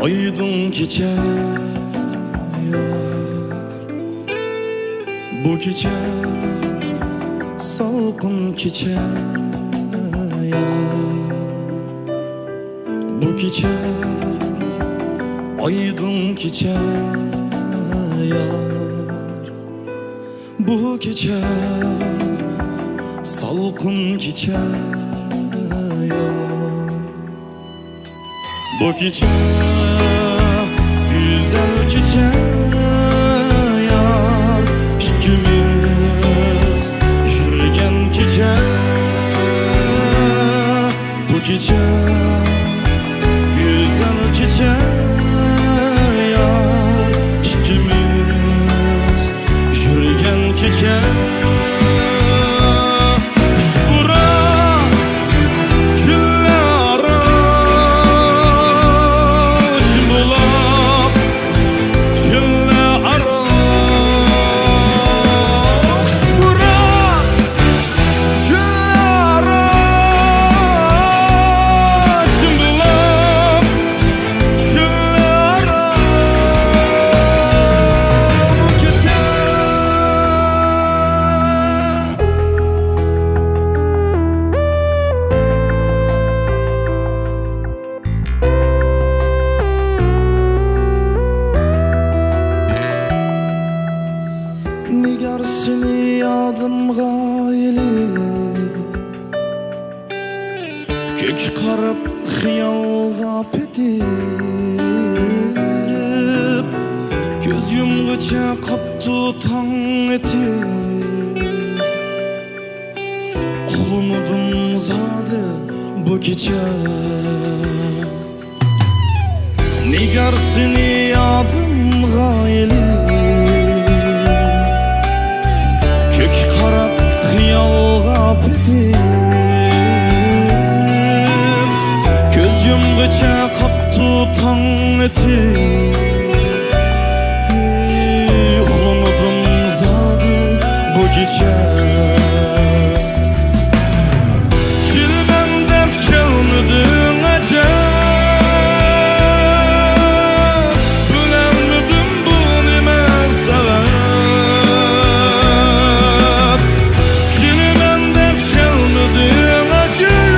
Aydın gece bu gece salkın gece bu gece aydın gece bu gece salkın gece bu gece güzel gece yar ikimiz yürüyen gece bu gece güzel gece yar ikimiz yürüyen gece Nigar seni yadımga elip Kök qarab xiyalga petip Göz yumgıça qaptı taң etip Qulunudum zады bu gece Nigar seni yadımga elip Kök qarab xiyalga petip Göz yumgıça qaptı taң etip Qulunudum zады bu gece Kilmen dep kelmedin acep Bilenmedim bu nime sebep Kilmen dep kelmedin acep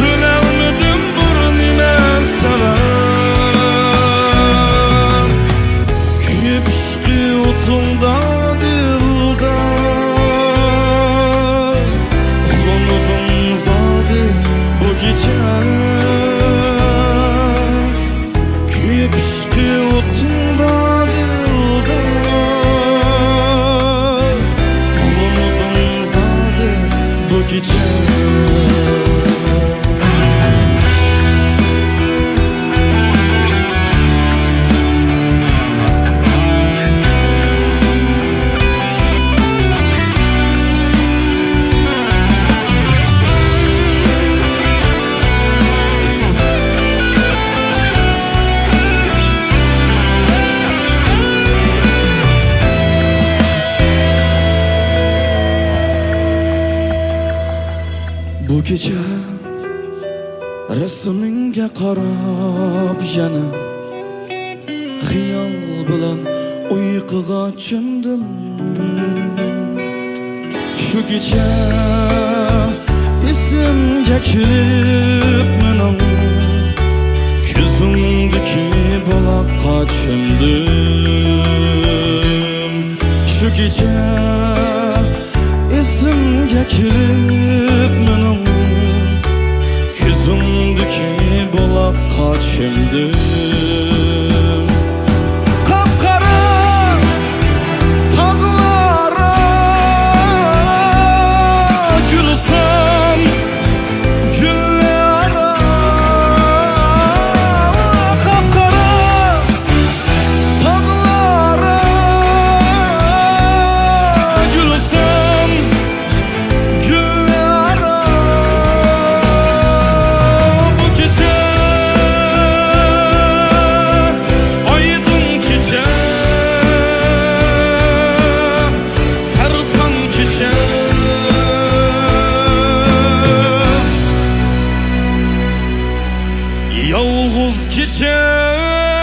Bilenmedim bu nime sebep Kuyup işki utunda dilda Qulunudum zады bu gece Kuyup işki utunda dilda Qulunudum zады bu gece Bu gece resminge qarab yana Xiyal bilan uyquga cho'mdim Shu gece esimga kelib mening Ko'zimdagi buloqqa cho'mdim Shu gece esimga kelib mening Ko'zimdagi buloqqa cho'mdim Qapqara tog'lara gulsam gullara Qapqara tog'lara gulsam gullara Bu gece yalğız keçər